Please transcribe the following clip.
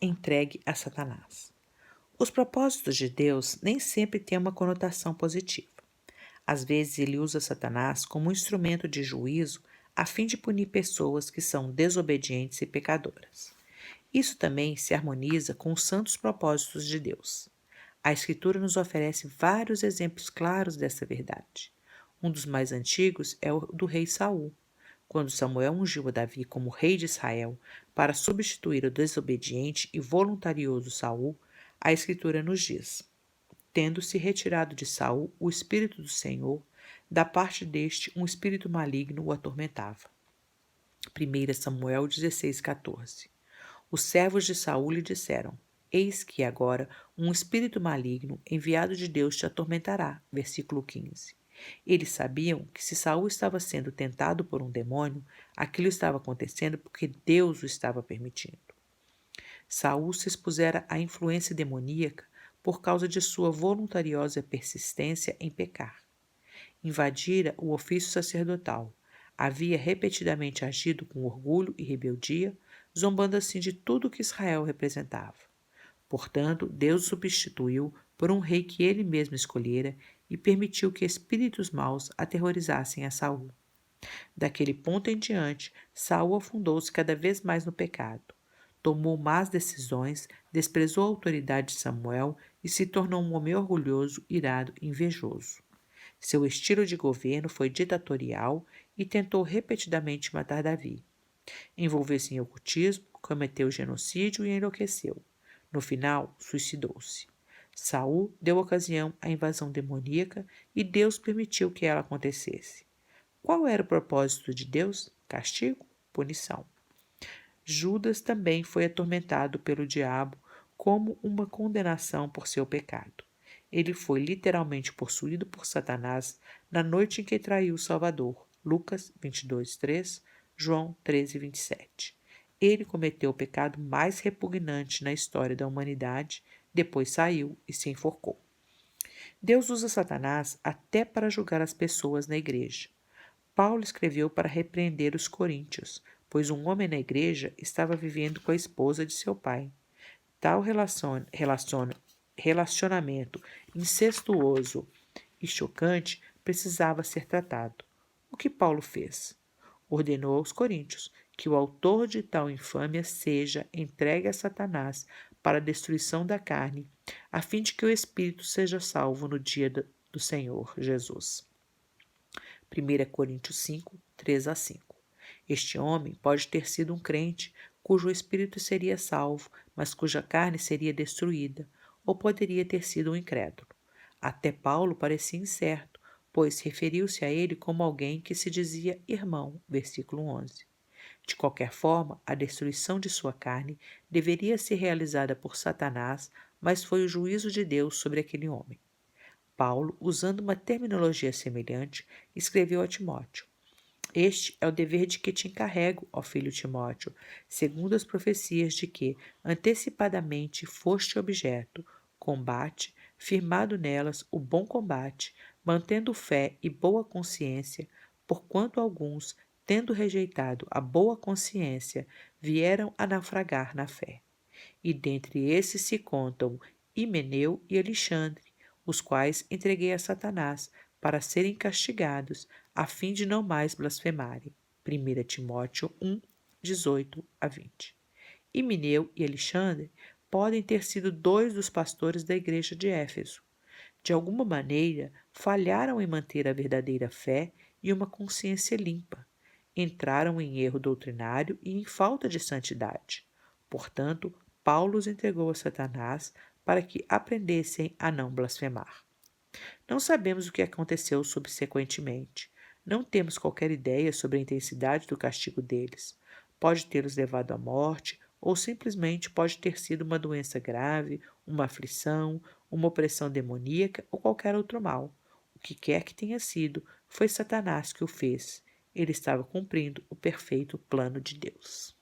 entregue a Satanás. Os propósitos de Deus nem sempre têm uma conotação positiva. Às vezes, ele usa Satanás como um instrumento de juízo a fim de punir pessoas que são desobedientes e pecadoras. Isso também se harmoniza com os santos propósitos de Deus. A Escritura nos oferece vários exemplos claros dessa verdade. Um dos mais antigos é o do rei Saul. Quando Samuel ungiu a Davi como rei de Israel para substituir o desobediente e voluntarioso Saul, a Escritura nos diz: tendo-se retirado de Saul o espírito do Senhor, da parte deste um espírito maligno o atormentava. 1 Samuel 16:14. Os servos de Saul lhe disseram: eis que agora um espírito maligno enviado de Deus te atormentará. Versículo 15. Eles sabiam que se Saul estava sendo tentado por um demônio, aquilo estava acontecendo porque Deus o estava permitindo. Saul se expusera à influência demoníaca por causa de sua voluntariosa persistência em pecar. Invadira o ofício sacerdotal. Havia repetidamente agido com orgulho e rebeldia, zombando assim de tudo que Israel representava. Portanto, Deus o substituiu por um rei que ele mesmo escolhera e permitiu que espíritos maus aterrorizassem a Saul. Daquele ponto em diante, Saul afundou-se cada vez mais no pecado. Tomou más decisões, desprezou a autoridade de Samuel e se tornou um homem orgulhoso, irado e invejoso. Seu estilo de governo foi ditatorial e tentou repetidamente matar Davi. Envolveu-se em ocultismo, cometeu genocídio e enlouqueceu. No final, suicidou-se. Saul deu ocasião à invasão demoníaca e Deus permitiu que ela acontecesse. Qual era o propósito de Deus? Castigo? Punição. Judas também foi atormentado pelo diabo como uma condenação por seu pecado. Ele foi literalmente possuído por Satanás na noite em que traiu o Salvador. Lucas 22:3, João 13:27. Ele cometeu o pecado mais repugnante na história da humanidade, depois saiu e se enforcou. Deus usa Satanás até para julgar as pessoas na igreja. Paulo escreveu para repreender os coríntios, pois um homem na igreja estava vivendo com a esposa de seu pai. Tal relacionamento incestuoso e chocante precisava ser tratado. O que Paulo fez? Ordenou aos coríntios que o autor de tal infâmia seja entregue a Satanás para a destruição da carne, a fim de que o espírito seja salvo no dia do Senhor Jesus. 1 Coríntios 5, 3-5. Este homem pode ter sido um crente, cujo espírito seria salvo, mas cuja carne seria destruída, ou poderia ter sido um incrédulo. Até Paulo parecia incerto, pois referiu-se a ele como alguém que se dizia irmão, versículo 11. De qualquer forma, a destruição de sua carne deveria ser realizada por Satanás, mas foi o juízo de Deus sobre aquele homem. Paulo, usando uma terminologia semelhante, escreveu a Timóteo: este é o dever de que te encarrego, ó filho Timóteo, segundo as profecias de que antecipadamente foste objeto, combate, firmado nelas o bom combate, mantendo fé e boa consciência, porquanto alguns, tendo rejeitado a boa consciência, vieram a naufragar na fé. E dentre esses se contam Himeneu e Alexandre, os quais entreguei a Satanás para serem castigados, a fim de não mais blasfemarem. 1 Timóteo 1, 18-20. Himeneu e Alexandre podem ter sido dois dos pastores da igreja de Éfeso. De alguma maneira, falharam em manter a verdadeira fé e uma consciência limpa. Entraram em erro doutrinário e em falta de santidade. Portanto, Paulo os entregou a Satanás para que aprendessem a não blasfemar. Não sabemos o que aconteceu subsequentemente. Não temos qualquer ideia sobre a intensidade do castigo deles. Pode tê-los levado à morte, ou simplesmente pode ter sido uma doença grave, uma aflição, uma opressão demoníaca ou qualquer outro mal. O que quer que tenha sido, foi Satanás que o fez. Ele estava cumprindo o perfeito plano de Deus.